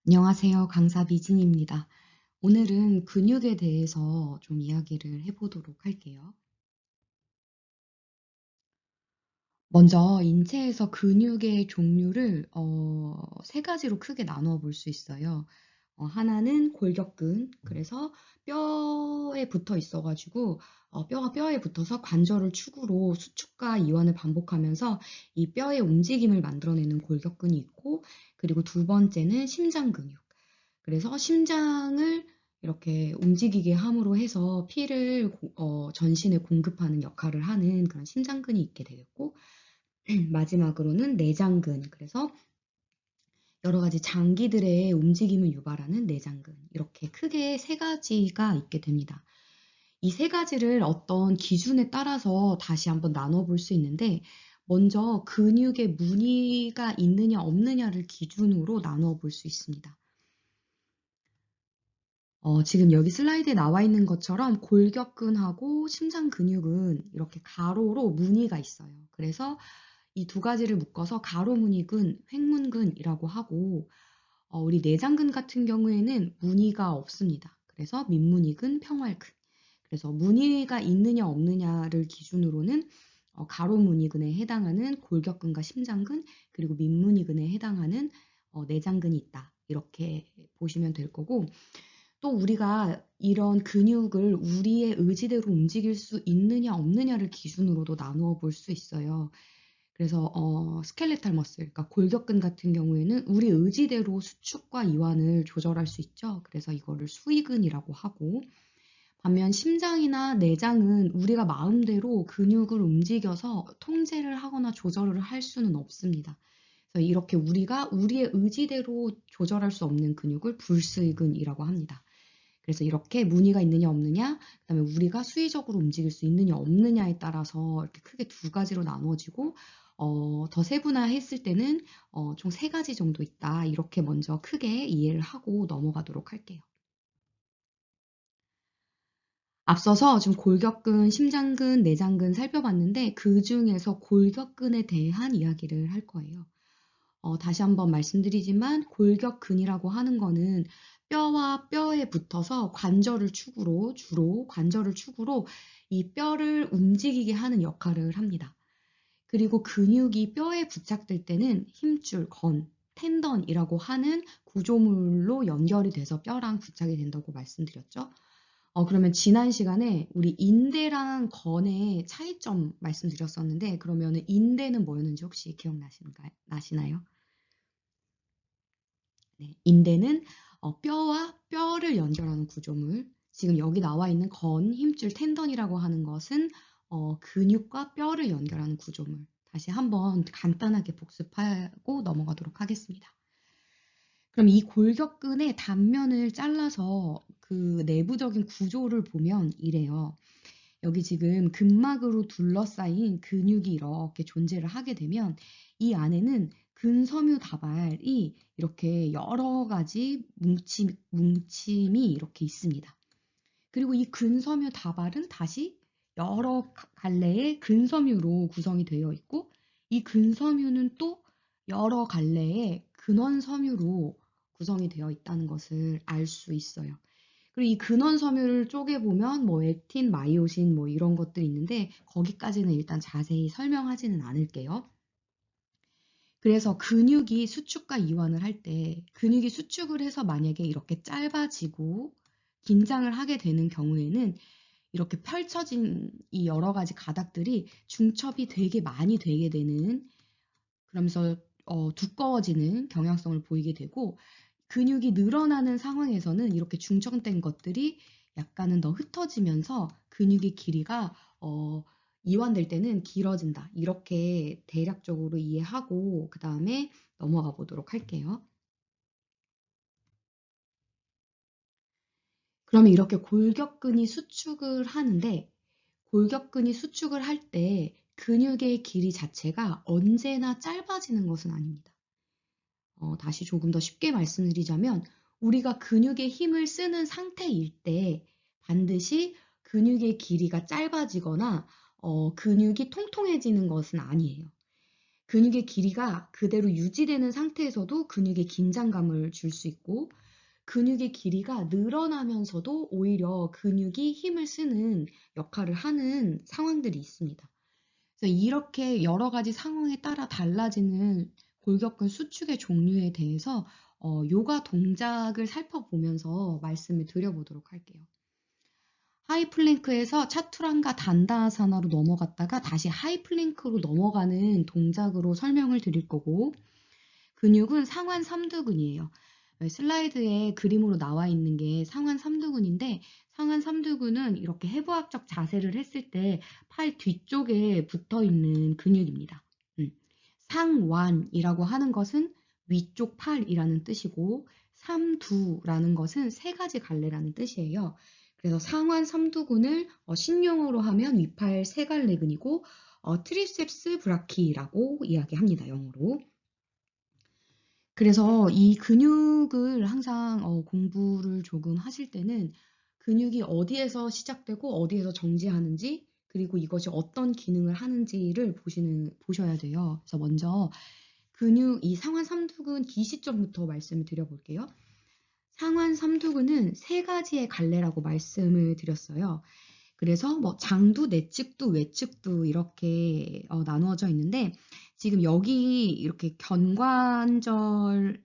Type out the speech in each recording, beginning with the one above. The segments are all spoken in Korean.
안녕하세요. 강사 미진입니다. 오늘은 근육에 대해서 좀 이야기를 해보도록 할게요. 먼저 인체에서 근육의 종류를 세 가지로 크게 나누어 볼 수 있어요. 하나는 골격근, 그래서 뼈에 붙어 있어가지고 뼈가 뼈에 붙어서 관절을 축으로 수축과 이완을 반복하면서 이 뼈의 움직임을 만들어내는 골격근이 있고, 그리고 두 번째는 심장 근육. 그래서 심장을 이렇게 움직이게 함으로 해서 피를 전신에 공급하는 역할을 하는 그런 심장근이 있게 되겠고, 마지막으로는 내장근, 그래서 여러 가지 장기들의 움직임을 유발하는 내장근, 이렇게 크게 세 가지가 있게 됩니다. 이 세 가지를 어떤 기준에 따라서 다시 한번 나눠볼 수 있는데, 먼저 근육에 무늬가 있느냐 없느냐를 기준으로 나누어 볼 수 있습니다. 지금 여기 슬라이드에 나와 있는 것처럼 골격근하고 심장 근육은 이렇게 가로로 무늬가 있어요. 그래서 이 두 가지를 묶어서 가로 무늬근, 횡문근이라고 하고, 우리 내장근 같은 경우에는 무늬가 없습니다. 그래서 민무늬근, 평활근. 그래서 무늬가 있느냐 없느냐를 기준으로는 가로 무늬근에 해당하는 골격근과 심장근, 그리고 민무늬근에 해당하는 내장근이 있다. 이렇게 보시면 될 거고, 또 우리가 이런 근육을 우리의 의지대로 움직일 수 있느냐 없느냐를 기준으로도 나누어 볼 수 있어요. 그래서 스켈레탈 머슬, 그러니까 골격근 같은 경우에는 우리 의지대로 수축과 이완을 조절할 수 있죠. 그래서 이거를 수의근이라고 하고, 반면 심장이나 내장은 우리가 마음대로 근육을 움직여서 통제를 하거나 조절을 할 수는 없습니다. 그래서 이렇게 우리가 우리의 의지대로 조절할 수 없는 근육을 불수의근이라고 합니다. 그래서 이렇게 무늬가 있느냐 없느냐, 그다음에 우리가 수의적으로 움직일 수 있느냐 없느냐에 따라서 이렇게 크게 두 가지로 나누어지고, 더 세분화했을 때는 총 세 가지 정도 있다. 이렇게 먼저 크게 이해를 하고 넘어가도록 할게요. 앞서서 좀 골격근, 심장근, 내장근 살펴봤는데 그 중에서 골격근에 대한 이야기를 할 거예요. 다시 한번 말씀드리지만 골격근이라고 하는 거는 뼈와 뼈에 붙어서 주로 관절을 축으로 이 뼈를 움직이게 하는 역할을 합니다. 그리고 근육이 뼈에 부착될 때는 힘줄, 텐던이라고 하는 구조물로 연결이 돼서 뼈랑 부착이 된다고 말씀드렸죠. 그러면 지난 시간에 우리 인대랑 건의 차이점 말씀드렸었는데, 그러면은 인대는 뭐였는지 혹시 나시나요? 네, 인대는 뼈와 뼈를 연결하는 구조물. 지금 여기 나와 있는 힘줄, 텐던이라고 하는 것은 근육과 뼈를 연결하는 구조물. 다시 한번 간단하게 복습하고 넘어가도록 하겠습니다. 그럼 이 골격근의 단면을 잘라서 그 내부적인 구조를 보면 이래요. 여기 지금 근막으로 둘러싸인 근육이 이렇게 존재를 하게 되면 이 안에는 근섬유 다발이 이렇게 여러 가지 뭉침이 이렇게 있습니다. 그리고 이 근섬유 다발은 다시 여러 갈래의 근섬유로 구성이 되어 있고, 이 근섬유는 또 여러 갈래의 근원섬유로 구성이 되어 있다는 것을 알 수 있어요. 그리고 이 근원 섬유를 쪼개보면 뭐 액틴, 마이오신 뭐 이런 것들이 있는데 거기까지는 일단 자세히 설명하지는 않을게요. 그래서 근육이 수축과 이완을 할 때 근육이 수축을 해서 만약에 이렇게 짧아지고 긴장을 하게 되는 경우에는 이렇게 펼쳐진 이 여러 가지 가닥들이 중첩이 되게 많이 되게 되는, 그러면서 두꺼워지는 경향성을 보이게 되고, 근육이 늘어나는 상황에서는 이렇게 중첩된 것들이 약간은 더 흩어지면서 근육의 길이가 이완될 때는 길어진다. 이렇게 대략적으로 이해하고 그 다음에 넘어가 보도록 할게요. 그러면 이렇게 골격근이 수축을 하는데, 골격근이 수축을 할 때 근육의 길이 자체가 언제나 짧아지는 것은 아닙니다. 다시 조금 더 쉽게 말씀드리자면, 우리가 근육의 힘을 쓰는 상태일 때 반드시 근육의 길이가 짧아지거나 근육이 통통해지는 것은 아니에요. 근육의 길이가 그대로 유지되는 상태에서도 근육에 긴장감을 줄 수 있고, 근육의 길이가 늘어나면서도 오히려 근육이 힘을 쓰는 역할을 하는 상황들이 있습니다. 그래서 이렇게 여러 가지 상황에 따라 달라지는 골격근 수축의 종류에 대해서 요가 동작을 살펴보면서 말씀을 드려보도록 할게요. 하이플랭크에서 차투란가 단다아사나로 넘어갔다가 다시 하이플랭크로 넘어가는 동작으로 설명을 드릴 거고, 근육은 상완 삼두근이에요. 슬라이드에 그림으로 나와 있는 게 상완 삼두근인데, 상완 삼두근은 이렇게 해부학적 자세를 했을 때 팔 뒤쪽에 붙어 있는 근육입니다. 상완이라고 하는 것은 위쪽 팔이라는 뜻이고, 삼두라는 것은 세 가지 갈래라는 뜻이에요. 그래서 상완 삼두근을 신용어로 하면 위팔 세갈래근이고, 트리셉스 브라키라고 이야기합니다, 영어로. 그래서 이 근육을 항상 공부를 조금 하실 때는 근육이 어디에서 시작되고 어디에서 정지하는지, 그리고 이것이 어떤 기능을 하는지를 보셔야 돼요. 그래서 먼저 이 상완 삼두근 기시점부터 말씀을 드려볼게요. 상완 삼두근은 세 가지의 갈래라고 말씀을 드렸어요. 그래서 뭐 장두, 내측두, 외측두 이렇게 나누어져 있는데, 지금 여기 이렇게 견갑골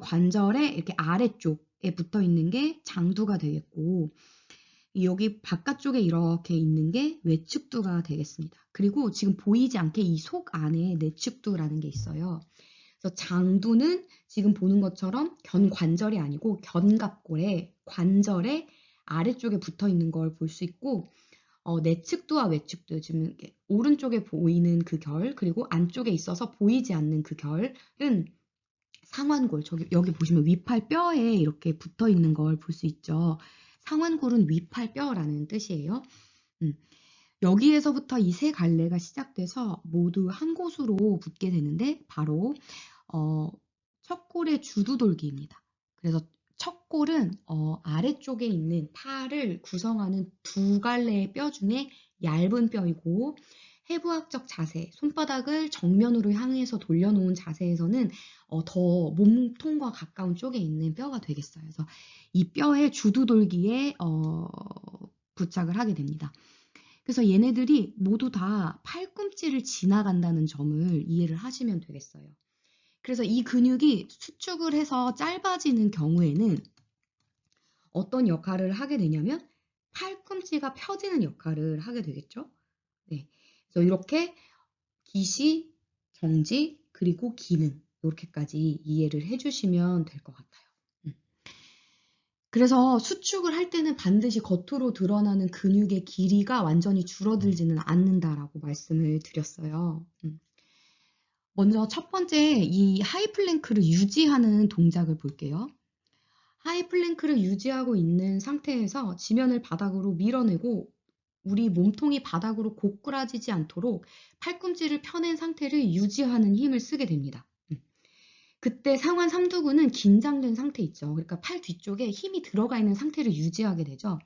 관절의 이렇게 아래쪽에 붙어 있는 게 장두가 되겠고, 여기 바깥쪽에 이렇게 있는 게 외측두가 되겠습니다. 그리고 지금 보이지 않게 이 속 안에 내측두라는 게 있어요. 그래서 장두는 지금 보는 것처럼 견관절이 아니고 견갑골의 관절의 아래쪽에 붙어 있는 걸 볼 수 있고, 내측두와 외측두, 지금 이렇게 오른쪽에 보이는 그 결, 그리고 안쪽에 있어서 보이지 않는 그 결은 상완골, 여기 보시면 위팔뼈에 이렇게 붙어 있는 걸 볼 수 있죠. 상완골은 위팔뼈라는 뜻이에요. 여기에서부터 이 세 갈래가 시작돼서 모두 한 곳으로 붙게 되는데, 바로 첫 골의 주두돌기입니다. 그래서 첫 골은 아래쪽에 있는 팔을 구성하는 두 갈래의 뼈 중에 얇은 뼈이고, 해부학적 자세, 손바닥을 정면으로 향해서 돌려놓은 자세에서는 더 몸통과 가까운 쪽에 있는 뼈가 되겠어요. 그래서 이 뼈의 주두돌기에 부착을 하게 됩니다. 그래서 얘네들이 모두 다 팔꿈치를 지나간다는 점을 이해를 하시면 되겠어요. 그래서 이 근육이 수축을 해서 짧아지는 경우에는 어떤 역할을 하게 되냐면 팔꿈치가 펴지는 역할을 하게 되겠죠. 네. 그래서 이렇게 기시, 정지, 그리고 기능 이렇게까지 이해를 해주시면 될 것 같아요. 그래서 수축을 할 때는 반드시 겉으로 드러나는 근육의 길이가 완전히 줄어들지는 않는다라고 말씀을 드렸어요. 먼저 첫 번째 이 하이플랭크를 유지하는 동작을 볼게요. 하이플랭크를 유지하고 있는 상태에서 지면을 바닥으로 밀어내고 우리 몸통이 바닥으로 고꾸라지지 않도록 팔꿈치를 펴낸 상태를 유지하는 힘을 쓰게 됩니다. 그때 상완 삼두근은 긴장된 상태 있죠. 그러니까 팔 뒤쪽에 힘이 들어가 있는 상태를 유지하게 되죠.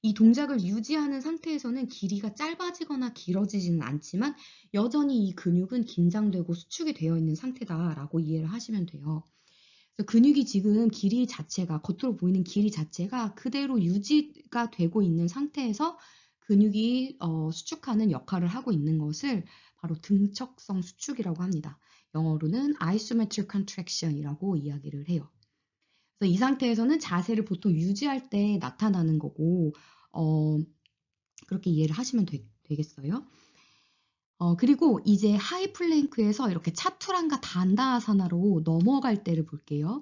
이 동작을 유지하는 상태에서는 길이가 짧아지거나 길어지지는 않지만 여전히 이 근육은 긴장되고 수축이 되어 있는 상태다라고 이해를 하시면 돼요. 그래서 근육이 지금 길이 자체가, 겉으로 보이는 길이 자체가 그대로 유지가 되고 있는 상태에서 근육이 수축하는 역할을 하고 있는 것을 바로 등척성 수축이라고 합니다. 영어로는 isometric contraction이라고 이야기를 해요. 그래서 이 상태에서는 자세를 보통 유지할 때 나타나는 거고, 그렇게 이해를 하시면 되겠어요. 그리고 이제 하이플랭크에서 이렇게 차투란가 단다아사나로 넘어갈 때를 볼게요.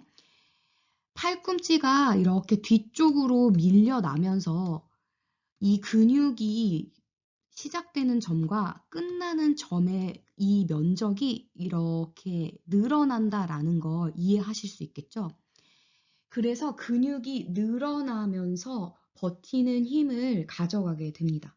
팔꿈치가 이렇게 뒤쪽으로 밀려나면서 이 근육이 시작되는 점과 끝나는 점의 이 면적이 이렇게 늘어난다라는 걸 이해하실 수 있겠죠? 그래서 근육이 늘어나면서 버티는 힘을 가져가게 됩니다.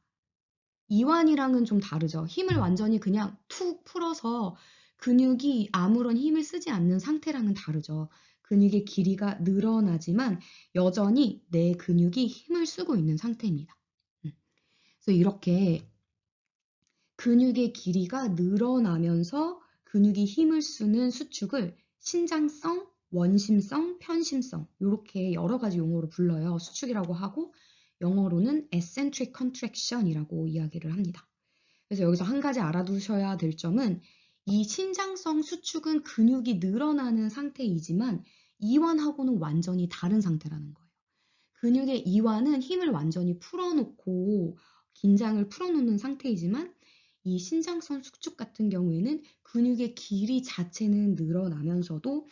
이완이랑은 좀 다르죠. 힘을 완전히 그냥 툭 풀어서 근육이 아무런 힘을 쓰지 않는 상태랑은 다르죠. 근육의 길이가 늘어나지만 여전히 내 근육이 힘을 쓰고 있는 상태입니다. 그래서 이렇게 근육의 길이가 늘어나면서 근육이 힘을 쓰는 수축을 신장성, 원심성, 편심성 이렇게 여러 가지 용어로 불러요. 수축이라고 하고 영어로는 eccentric contraction이라고 이야기를 합니다. 그래서 여기서 한 가지 알아두셔야 될 점은 이 신장성 수축은 근육이 늘어나는 상태이지만 이완하고는 완전히 다른 상태라는 거예요. 근육의 이완은 힘을 완전히 풀어놓고 긴장을 풀어놓는 상태이지만 이 신장성 수축 같은 경우에는 근육의 길이 자체는 늘어나면서도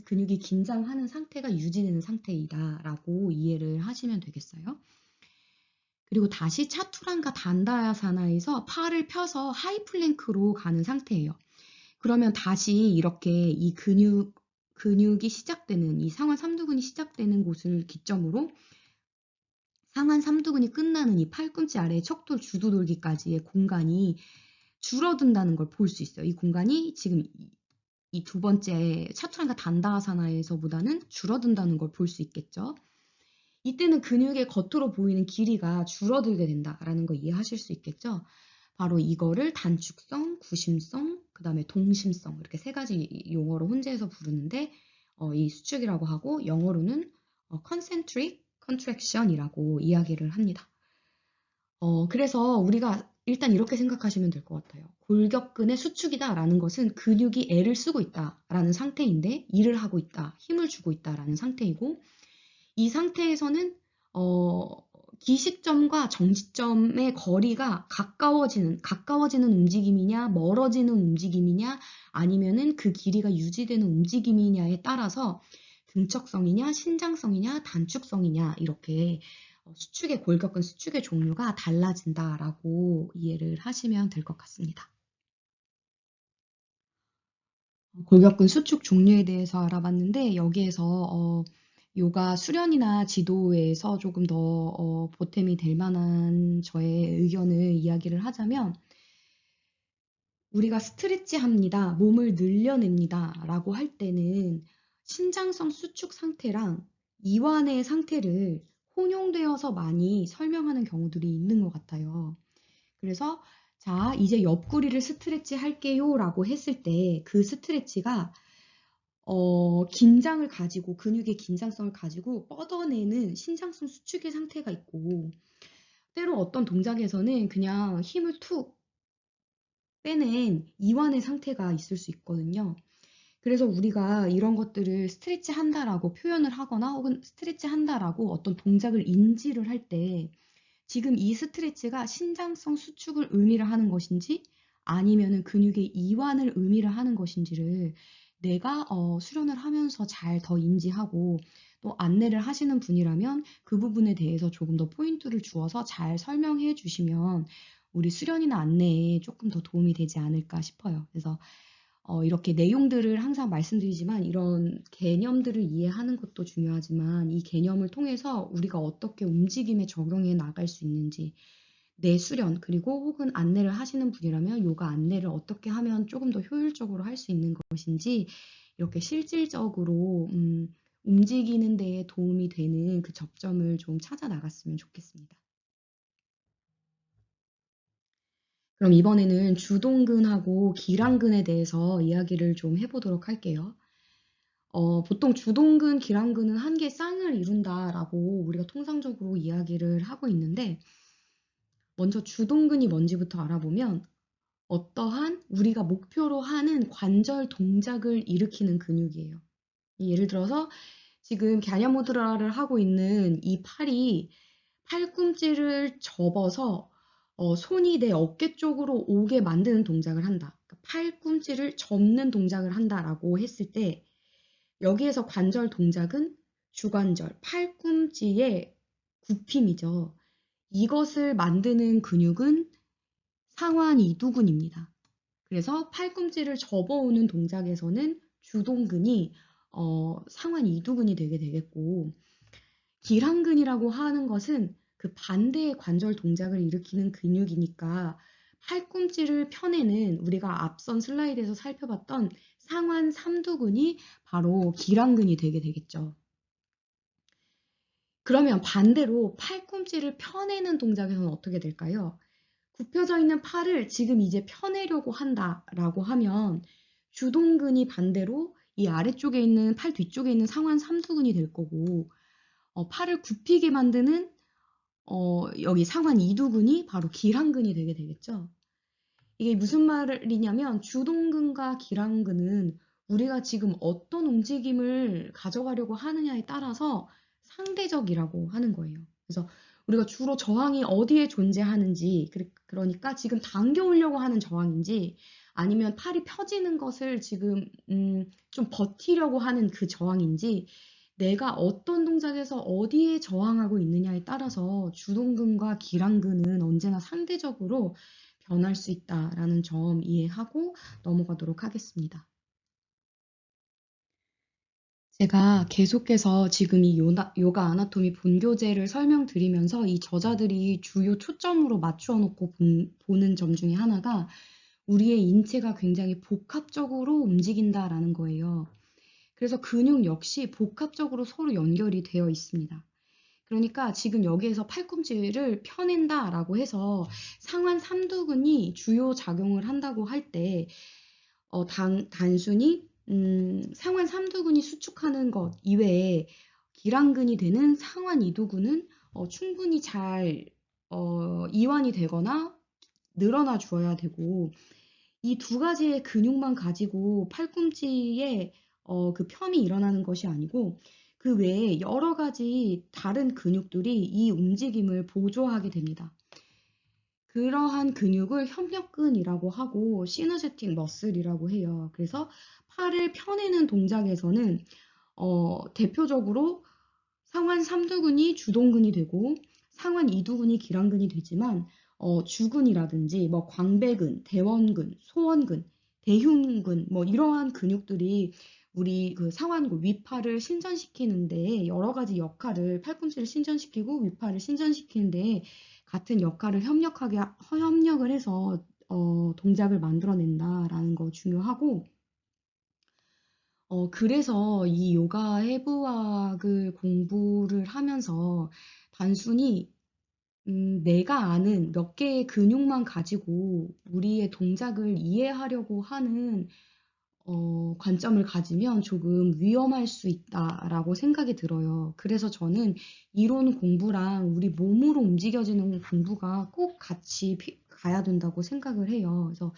근육이 긴장하는 상태가 유지되는 상태이다라고 이해를 하시면 되겠어요. 그리고 다시 차투란과 단다야사나에서 팔을 펴서 하이플랭크로 가는 상태예요. 그러면 다시 이렇게 이 근육이 시작되는 이 상완 삼두근이 시작되는 곳을 기점으로 상완 삼두근이 끝나는 이 팔꿈치 아래 척돌 주두돌기까지의 공간이 줄어든다는 걸 볼 수 있어요. 이 공간이 지금 이 두 번째 차투란과 단다아사나에서보다는 줄어든다는 걸 볼 수 있겠죠. 이때는 근육의 겉으로 보이는 길이가 줄어들게 된다라는 거 이해하실 수 있겠죠. 바로 이거를 단축성, 구심성, 그 다음에 동심성 이렇게 세 가지 용어로 혼재해서 부르는데 이 수축이라고 하고 영어로는 concentric contraction이라고 이야기를 합니다. 그래서 우리가 일단 이렇게 생각하시면 될 것 같아요. 골격근의 수축이다라는 것은 근육이 애를 쓰고 있다라는 상태인데 일을 하고 있다, 힘을 주고 있다라는 상태이고 이 상태에서는 기식점과 정지점의 거리가 가까워지는 움직임이냐, 멀어지는 움직임이냐, 아니면은 그 길이가 유지되는 움직임이냐에 따라서 등척성이냐, 신장성이냐, 단축성이냐 이렇게 수축의 골격근 수축의 종류가 달라진다라고 이해를 하시면 될 것 같습니다. 골격근 수축 종류에 대해서 알아봤는데 여기에서 요가 수련이나 지도에서 조금 더 보탬이 될 만한 저의 의견을 이야기를 하자면 우리가 스트레치 합니다. 몸을 늘려냅니다. 라고 할 때는 신장성 수축 상태랑 이완의 상태를 혼용되어서 많이 설명하는 경우들이 있는 것 같아요. 그래서 자, 이제 옆구리를 스트레치 할게요 라고 했을 때 그 스트레치가 긴장을 가지고 근육의 긴장성을 가지고 뻗어내는 신장성 수축의 상태가 있고 때로 어떤 동작에서는 그냥 힘을 툭 빼낸 이완의 상태가 있을 수 있거든요. 그래서 우리가 이런 것들을 스트레치 한다라고 표현을 하거나 혹은 스트레치 한다라고 어떤 동작을 인지를 할 때 지금 이 스트레치가 신장성 수축을 의미를 하는 것인지 아니면은 근육의 이완을 의미를 하는 것인지를 내가 수련을 하면서 잘 더 인지하고 또 안내를 하시는 분이라면 그 부분에 대해서 조금 더 포인트를 주어서 잘 설명해 주시면 우리 수련이나 안내에 조금 더 도움이 되지 않을까 싶어요. 그래서 이렇게 내용들을 항상 말씀드리지만 이런 개념들을 이해하는 것도 중요하지만 이 개념을 통해서 우리가 어떻게 움직임에 적용해 나갈 수 있는지 내 수련 그리고 혹은 안내를 하시는 분이라면 요가 안내를 어떻게 하면 조금 더 효율적으로 할 수 있는 것인지 이렇게 실질적으로 움직이는 데에 도움이 되는 그 접점을 좀 찾아 나갔으면 좋겠습니다. 그럼 이번에는 주동근하고 기랑근에 대해서 이야기를 좀 해보도록 할게요. 보통 주동근, 기랑근은 한 개의 쌍을 이룬다라고 우리가 통상적으로 이야기를 하고 있는데 먼저 주동근이 뭔지부터 알아보면 어떠한 우리가 목표로 하는 관절 동작을 일으키는 근육이에요. 예를 들어서 지금 갸냐모드라를 하고 있는 이 팔이 팔꿈치를 접어서 손이 내 어깨 쪽으로 오게 만드는 동작을 한다. 그러니까 팔꿈치를 접는 동작을 한다라고 했을 때 여기에서 관절 동작은 주관절, 팔꿈치의 굽힘이죠. 이것을 만드는 근육은 상완 이두근입니다. 그래서 팔꿈치를 접어오는 동작에서는 주동근이 상완 이두근이 되게 되겠고 기랑근이라고 하는 것은 그 반대의 관절 동작을 일으키는 근육이니까 팔꿈치를 펴내는 우리가 앞선 슬라이드에서 살펴봤던 상완 삼두근이 바로 기랑근이 되게 되겠죠. 그러면 반대로 팔꿈치를 펴내는 동작에서는 어떻게 될까요? 굽혀져 있는 팔을 지금 이제 펴내려고 한다라고 하면 주동근이 반대로 이 아래쪽에 있는 팔 뒤쪽에 있는 상완 삼두근이 될 거고 팔을 굽히게 만드는 여기 상완 이두근이 바로 기랑근이 되게 되겠죠. 이게 무슨 말이냐면 주동근과 기랑근은 우리가 지금 어떤 움직임을 가져가려고 하느냐에 따라서 상대적이라고 하는 거예요. 그래서 우리가 주로 저항이 어디에 존재하는지, 그러니까 지금 당겨오려고 하는 저항인지, 아니면 팔이 펴지는 것을 지금 좀 버티려고 하는 그 저항인지, 내가 어떤 동작에서 어디에 저항하고 있느냐에 따라서 주동근과 기랑근은 언제나 상대적으로 변할 수 있다라는 점 이해하고 넘어가도록 하겠습니다. 제가 계속해서 지금 이 요가 아나토미 본교재를 설명드리면서 이 저자들이 주요 초점으로 맞추어 놓고 보는 점 중에 하나가 우리의 인체가 굉장히 복합적으로 움직인다라는 거예요. 그래서 근육 역시 복합적으로 서로 연결이 되어 있습니다. 그러니까 지금 여기에서 팔꿈치를 펴낸다라고 해서 상완 삼두근이 주요 작용을 한다고 할 때 단순히 상완 삼두근이 수축하는 것 이외에 기랑근이 되는 상완 이두근은 충분히 잘 이완이 되거나 늘어나 줘야 되고 이 두 가지의 근육만 가지고 팔꿈치에 그 펴이 일어나는 것이 아니고 그 외에 여러 가지 다른 근육들이 이 움직임을 보조하게 됩니다. 그러한 근육을 협력근이라고 하고 시너제틱 머슬이라고 해요. 그래서 팔을 펴내는 동작에서는 대표적으로 상완 삼두근이 주동근이 되고 상완 이두근이 기랑근이 되지만 주근이라든지 뭐 광배근, 대원근, 소원근, 대흉근 뭐 이러한 근육들이 우리 그 상완근 윗팔을 신전시키는데 여러 가지 역할을 팔꿈치를 신전시키고 윗팔을 신전시키는데 같은 역할을 협력을 해서 동작을 만들어낸다라는 거 중요하고 그래서 이 요가 해부학을 공부를 하면서 단순히 내가 아는 몇 개의 근육만 가지고 우리의 동작을 이해하려고 하는 관점을 가지면 조금 위험할 수 있다라고 생각이 들어요. 그래서 저는 이론 공부랑 우리 몸으로 움직여지는 공부가 꼭 같이 가야 된다고 생각을 해요. 그래서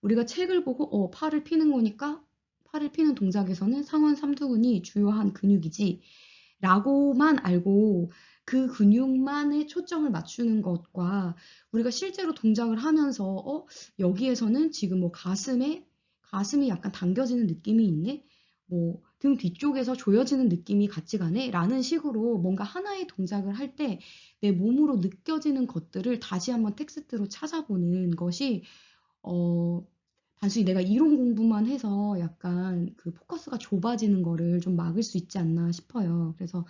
우리가 책을 보고 팔을 피는 거니까 팔을 피는 동작에서는 상완 삼두근이 주요한 근육이지 라고만 알고 그 근육만에 초점을 맞추는 것과 우리가 실제로 동작을 하면서 여기에서는 지금 뭐 가슴이 약간 당겨지는 느낌이 있네? 뭐 등 뒤쪽에서 조여지는 느낌이 같이 가네? 라는 식으로 뭔가 하나의 동작을 할 때 내 몸으로 느껴지는 것들을 다시 한번 텍스트로 찾아보는 것이 단순히 내가 이론 공부만 해서 약간 그 포커스가 좁아지는 거를 좀 막을 수 있지 않나 싶어요. 그래서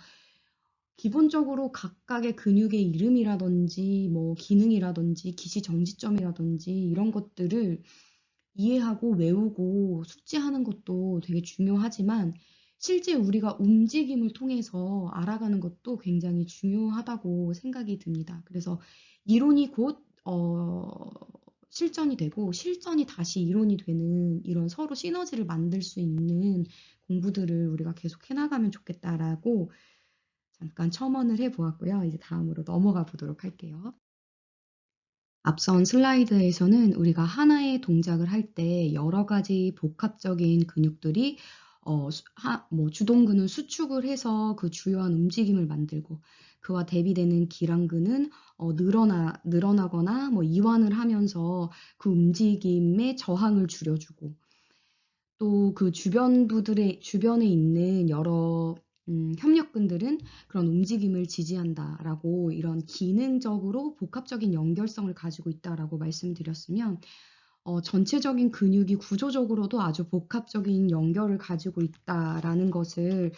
기본적으로 각각의 근육의 이름이라든지 뭐 기능이라든지 기시 정지점이라든지 이런 것들을 이해하고 외우고 숙지하는 것도 되게 중요하지만 실제 우리가 움직임을 통해서 알아가는 것도 굉장히 중요하다고 생각이 듭니다. 그래서 이론이 곧 실전이 되고 실전이 다시 이론이 되는 이런 서로 시너지를 만들 수 있는 공부들을 우리가 계속 해나가면 좋겠다라고 잠깐 첨언을 해보았고요. 이제 다음으로 넘어가 보도록 할게요. 앞선 슬라이드에서는 우리가 하나의 동작을 할 때 여러 가지 복합적인 근육들이 뭐 주동근은 수축을 해서 그 주요한 움직임을 만들고 그와 대비되는 기랑근은 늘어나거나 뭐 이완을 하면서 그 움직임의 저항을 줄여주고 또 그 주변에 있는 여러 협력근들은 그런 움직임을 지지한다라고 이런 기능적으로 복합적인 연결성을 가지고 있다라고 말씀드렸으면 전체적인 근육이 구조적으로도 아주 복합적인 연결을 가지고 있다라는 것을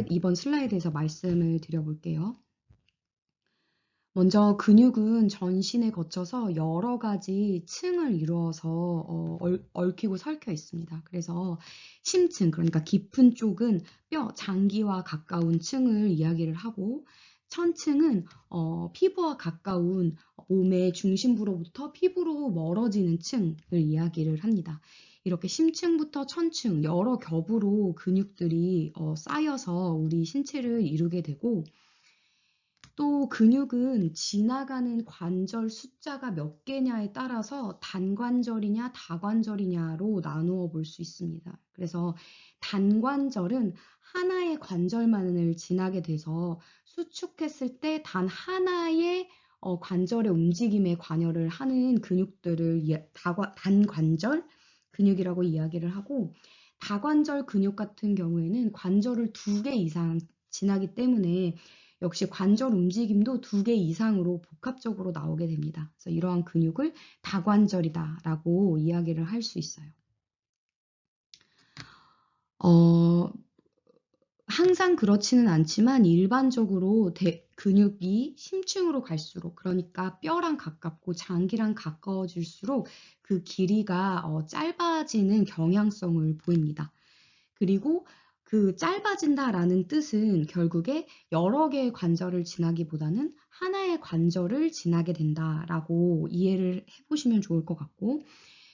이번 슬라이드에서 말씀을 드려볼게요. 먼저 근육은 전신에 거쳐서 여러 가지 층을 이루어서 얽히고 설켜 있습니다. 그래서 심층, 그러니까 깊은 쪽은 뼈, 장기와 가까운 층을 이야기를 하고 천층은 피부와 가까운 몸의 중심부로부터 피부로 멀어지는 층을 이야기를 합니다. 이렇게 심층부터 천층 여러 겹으로 근육들이 쌓여서 우리 신체를 이루게 되고, 또 근육은 지나가는 관절 숫자가 몇 개냐에 따라서 단관절이냐 다관절이냐로 나누어 볼 수 있습니다. 그래서 단관절은 하나의 관절만을 지나게 돼서 수축했을 때 단 하나의 관절의 움직임에 관여를 하는 근육들을 단관절 근육이라고 이야기를 하고, 다관절 근육 같은 경우에는 관절을 2개 이상 지나기 때문에 역시 관절 움직임도 2개 이상으로 복합적으로 나오게 됩니다. 그래서 이러한 근육을 다관절이다라고 이야기를 할 수 있어요. 항상 그렇지는 않지만 일반적으로 근육이 심층으로 갈수록, 그러니까 뼈랑 가깝고 장기랑 가까워질수록 그 길이가 짧아지는 경향성을 보입니다. 그리고 그 짧아진다라는 뜻은 결국에 여러 개의 관절을 지나기보다는 하나의 관절을 지나게 된다라고 이해를 해보시면 좋을 것 같고,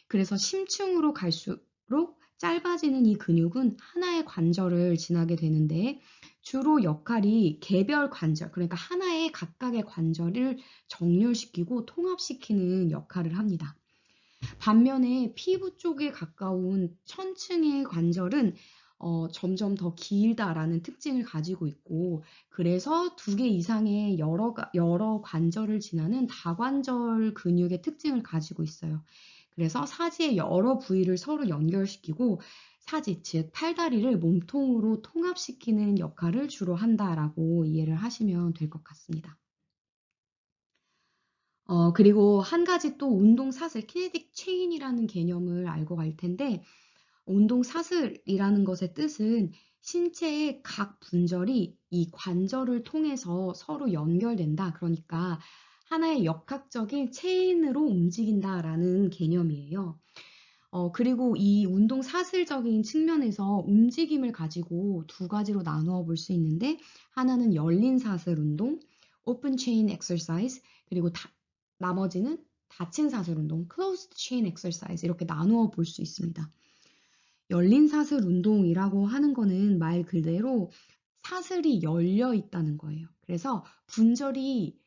그래서 심층으로 갈수록 짧아지는 이 근육은 하나의 관절을 지나게 되는데, 주로 역할이 개별 관절, 그러니까 하나의 각각의 관절을 정렬시키고 통합시키는 역할을 합니다. 반면에 피부 쪽에 가까운 천층의 관절은 점점 더 길다라는 특징을 가지고 있고, 그래서 2개 이상의 여러 관절을 지나는 다관절 근육의 특징을 가지고 있어요. 그래서 사지의 여러 부위를 서로 연결시키고 사지, 즉 팔다리를 몸통으로 통합시키는 역할을 주로 한다라고 이해를 하시면 될 것 같습니다. 그리고 한 가지 또 운동 사슬, 키네틱 체인이라는 개념을 알고 갈 텐데, 운동 사슬이라는 것의 뜻은 신체의 각 분절이 이 관절을 통해서 서로 연결된다. 그러니까 하나의 역학적인 체인으로 움직인다라는 개념이에요. 그리고 이 운동 사슬적인 측면에서 움직임을 가지고 2가지로 나누어 볼 수 있는데, 하나는 열린 사슬 운동, open chain exercise, 그리고 나머지는 닫힌 사슬 운동, closed chain exercise, 이렇게 나누어 볼 수 있습니다. 열린 사슬 운동이라고 하는 거는 말 그대로 사슬이 열려 있다는 거예요. 그래서 분절이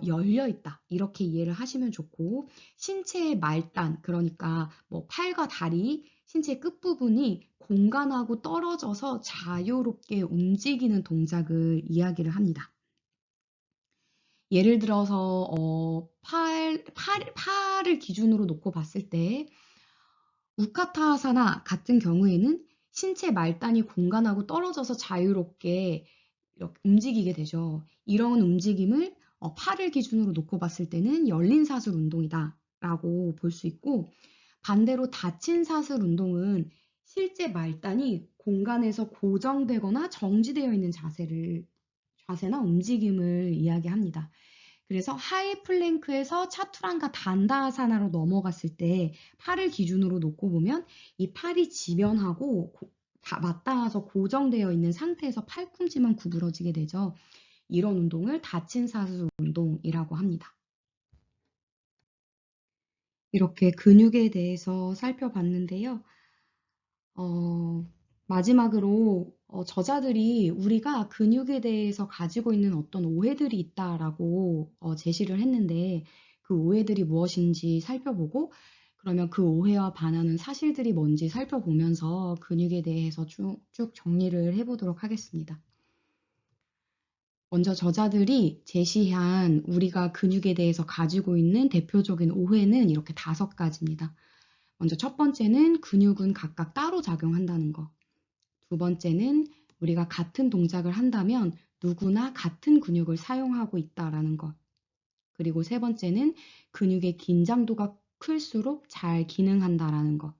열려 있다, 이렇게 이해를 하시면 좋고, 신체의 말단, 그러니까 뭐 팔과 다리, 신체 끝부분이 공간하고 떨어져서 자유롭게 움직이는 동작을 이야기를 합니다. 예를 들어서 팔을 기준으로 놓고 봤을 때 우카타하사나 같은 경우에는 신체 말단이 공간하고 떨어져서 자유롭게 이렇게 움직이게 되죠. 이런 움직임을 팔을 기준으로 놓고 봤을 때는 열린 사슬 운동이다라고 볼 수 있고, 반대로 닫힌 사슬 운동은 실제 말단이 공간에서 고정되거나 정지되어 있는 자세나 움직임을 이야기합니다. 그래서 하이 플랭크에서 차투란가 단다하사나로 넘어갔을 때 팔을 기준으로 놓고 보면 이 팔이 지변하고 맞닿아서 고정되어 있는 상태에서 팔꿈치만 구부러지게 되죠. 이런 운동을 닫힌 사슬 운동이라고 합니다. 이렇게 근육에 대해서 살펴봤는데요. 마지막으로 저자들이 우리가 근육에 대해서 가지고 있는 어떤 오해들이 있다라고 제시를 했는데, 그 오해들이 무엇인지 살펴보고, 그러면 그 오해와 반하는 사실들이 뭔지 살펴보면서 근육에 대해서 쭉 정리를 해보도록 하겠습니다. 먼저 저자들이 제시한 우리가 근육에 대해서 가지고 있는 대표적인 오해는 이렇게 5가지입니다. 먼저 첫 번째는 근육은 각각 따로 작용한다는 거. 두 번째는 우리가 같은 동작을 한다면 누구나 같은 근육을 사용하고 있다라는 것. 그리고 세 번째는 근육의 긴장도가 클수록 잘 기능한다라는 것.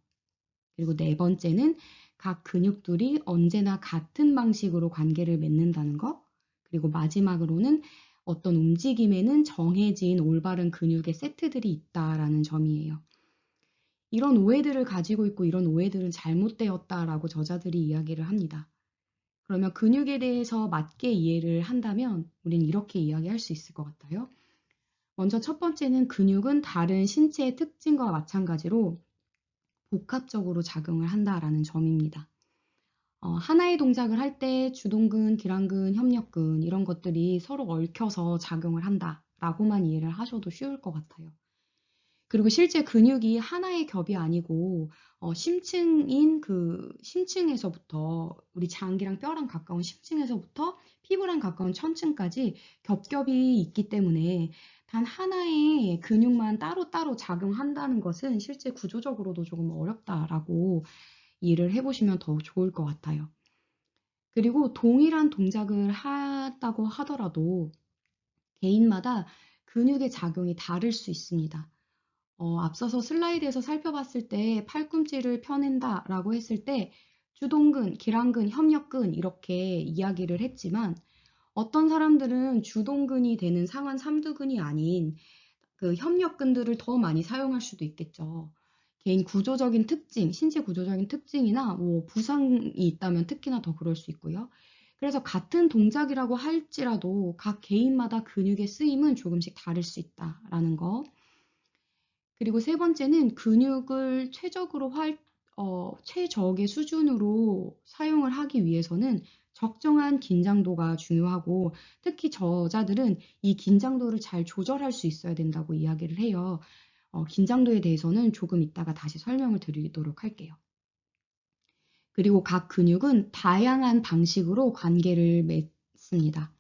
그리고 네 번째는 각 근육들이 언제나 같은 방식으로 관계를 맺는다는 것. 그리고 마지막으로는 어떤 움직임에는 정해진 올바른 근육의 세트들이 있다라는 점이에요. 이런 오해들을 가지고 있고 이런 오해들은 잘못되었다라고 저자들이 이야기를 합니다. 그러면 근육에 대해서 맞게 이해를 한다면 우리는 이렇게 이야기할 수 있을 것 같아요. 먼저 첫 번째는 근육은 다른 신체의 특징과 마찬가지로 복합적으로 작용을 한다라는 점입니다. 하나의 동작을 할 때 주동근, 기랑근, 협력근 이런 것들이 서로 얽혀서 작용을 한다라고만 이해를 하셔도 쉬울 것 같아요. 그리고 실제 근육이 하나의 겹이 아니고 심층인 그 심층에서부터 우리 장기랑 뼈랑 가까운 심층에서부터 피부랑 가까운 천층까지 겹겹이 있기 때문에 단 하나의 근육만 따로따로 작용한다는 것은 실제 구조적으로도 조금 어렵다라고 이해를 해보시면 더 좋을 것 같아요. 그리고 동일한 동작을 한다고 하더라도 개인마다 근육의 작용이 다를 수 있습니다. 앞서서 슬라이드에서 살펴봤을 때 팔꿈치를 펴낸다라고 했을 때 주동근, 기랑근, 협력근 이렇게 이야기를 했지만 어떤 사람들은 주동근이 되는 상완 삼두근이 아닌 그 협력근들을 더 많이 사용할 수도 있겠죠. 개인 구조적인 특징, 신체 구조적인 특징이나 뭐 부상이 있다면 특히나 더 그럴 수 있고요. 그래서 같은 동작이라고 할지라도 각 개인마다 근육의 쓰임은 조금씩 다를 수 있다라는 거. 그리고 세 번째는 근육을 최적의 수준으로 사용을 하기 위해서는 적정한 긴장도가 중요하고 특히 저자들은 이 긴장도를 잘 조절할 수 있어야 된다고 이야기를 해요. 긴장도에 대해서는 조금 이따가 다시 설명을 드리도록 할게요. 그리고 각 근육은 다양한 방식으로 관계를 맺습니다.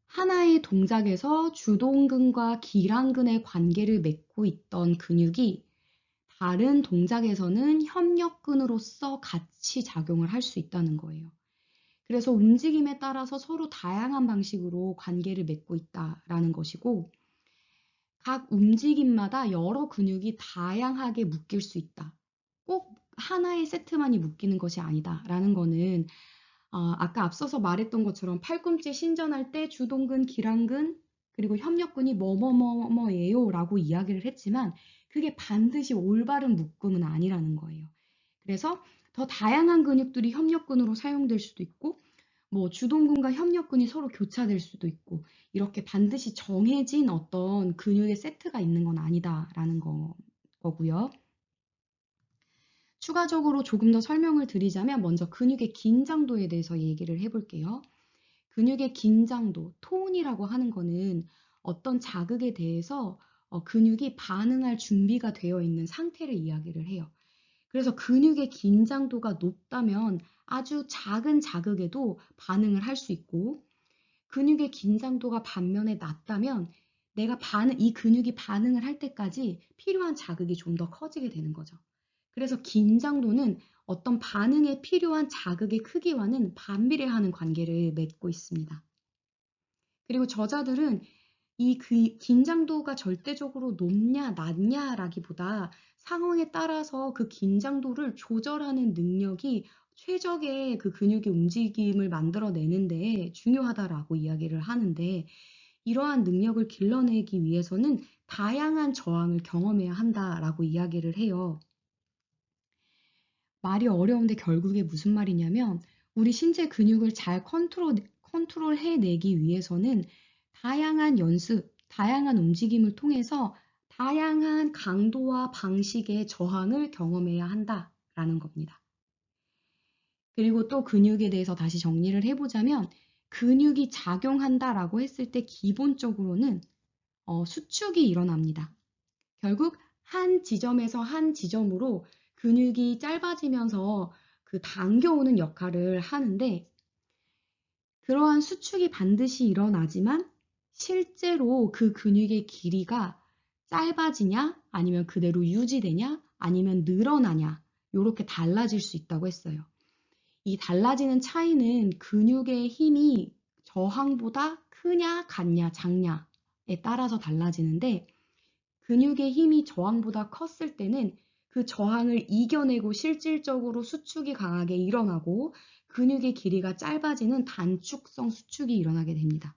하나의 동작에서 주동근과 기랑근의 관계를 맺고 있던 근육이 다른 동작에서는 협력근으로서 같이 작용을 할 수 있다는 거예요. 그래서 움직임에 따라서 서로 다양한 방식으로 관계를 맺고 있다라는 것이고 각 움직임마다 여러 근육이 다양하게 묶일 수 있다. 꼭 하나의 세트만이 묶이는 것이 아니다라는 거는 아까 앞서서 말했던 것처럼 팔꿈치 신전할 때 주동근, 기랑근, 그리고 협력근이 뭐뭐뭐뭐예요 라고 이야기를 했지만 그게 반드시 올바른 묶음은 아니라는 거예요. 그래서 더 다양한 근육들이 협력근으로 사용될 수도 있고 뭐 주동근과 협력근이 서로 교차될 수도 있고 이렇게 반드시 정해진 어떤 근육의 세트가 있는 건 아니다라는 거고요. 추가적으로 조금 더 설명을 드리자면 먼저 근육의 긴장도에 대해서 얘기를 해볼게요. 근육의 긴장도, 톤이라고 하는 거는 어떤 자극에 대해서 근육이 반응할 준비가 되어 있는 상태를 이야기를 해요. 그래서 근육의 긴장도가 높다면 아주 작은 자극에도 반응을 할 수 있고 근육의 긴장도가 반면에 낮다면 이 근육이 반응을 할 때까지 필요한 자극이 좀 더 커지게 되는 거죠. 그래서 긴장도는 어떤 반응에 필요한 자극의 크기와는 반비례하는 관계를 맺고 있습니다. 그리고 저자들은 이 긴장도가 절대적으로 높냐 낮냐라기보다 상황에 따라서 그 긴장도를 조절하는 능력이 최적의 그 근육의 움직임을 만들어내는데 중요하다라고 이야기를 하는데 이러한 능력을 길러내기 위해서는 다양한 저항을 경험해야 한다라고 이야기를 해요. 말이 어려운데 결국에 무슨 말이냐면 우리 신체 근육을 잘 컨트롤해내기 위해서는 다양한 연습, 다양한 움직임을 통해서 다양한 강도와 방식의 저항을 경험해야 한다라는 겁니다. 그리고 또 근육에 대해서 다시 정리를 해보자면 근육이 작용한다라고 했을 때 기본적으로는 수축이 일어납니다. 결국 한 지점에서 한 지점으로 근육이 짧아지면서 그 당겨오는 역할을 하는데 그러한 수축이 반드시 일어나지만 실제로 그 근육의 길이가 짧아지냐 아니면 그대로 유지되냐 아니면 늘어나냐 이렇게 달라질 수 있다고 했어요. 이 달라지는 차이는 근육의 힘이 저항보다 크냐 같냐 작냐에 따라서 달라지는데 근육의 힘이 저항보다 컸을 때는 그 저항을 이겨내고 실질적으로 수축이 강하게 일어나고 근육의 길이가 짧아지는 단축성 수축이 일어나게 됩니다.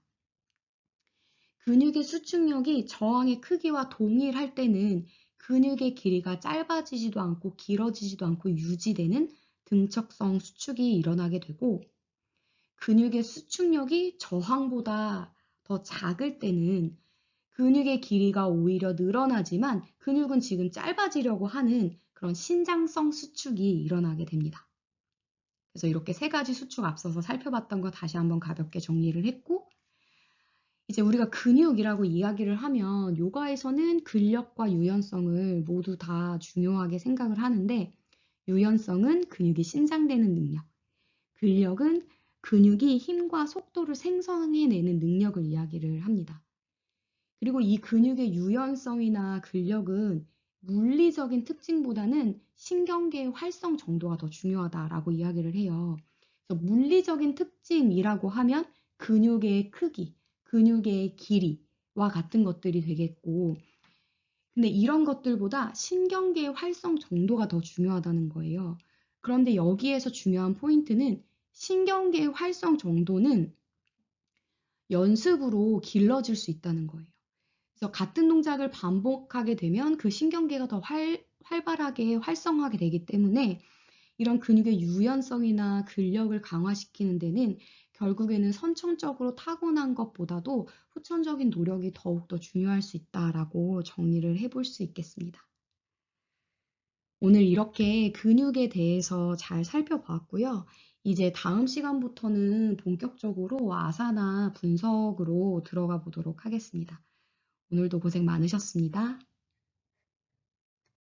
근육의 수축력이 저항의 크기와 동일할 때는 근육의 길이가 짧아지지도 않고 길어지지도 않고 유지되는 등척성 수축이 일어나게 되고 근육의 수축력이 저항보다 더 작을 때는 근육의 길이가 오히려 늘어나지만 근육은 지금 짧아지려고 하는 그런 신장성 수축이 일어나게 됩니다. 그래서 이렇게 세 가지 수축 앞서서 살펴봤던 거 다시 한번 가볍게 정리를 했고 이제 우리가 근육이라고 이야기를 하면 요가에서는 근력과 유연성을 모두 다 중요하게 생각을 하는데 유연성은 근육이 신장되는 능력, 근력은 근육이 힘과 속도를 생성해내는 능력을 이야기를 합니다. 그리고 이 근육의 유연성이나 근력은 물리적인 특징보다는 신경계의 활성 정도가 더 중요하다라고 이야기를 해요. 그래서 물리적인 특징이라고 하면 근육의 크기, 근육의 길이와 같은 것들이 되겠고, 근데 이런 것들보다 신경계의 활성 정도가 더 중요하다는 거예요. 그런데 여기에서 중요한 포인트는 신경계의 활성 정도는 연습으로 길러질 수 있다는 거예요. 그래서 같은 동작을 반복하게 되면 그 신경계가 더 활발하게 활성화하게 되기 때문에 이런 근육의 유연성이나 근력을 강화시키는 데는 결국에는 선천적으로 타고난 것보다도 후천적인 노력이 더욱더 중요할 수 있다라고 정리를 해볼 수 있겠습니다. 오늘 이렇게 근육에 대해서 잘 살펴보았고요. 이제 다음 시간부터는 본격적으로 아사나 분석으로 들어가 보도록 하겠습니다. 오늘도 고생 많으셨습니다.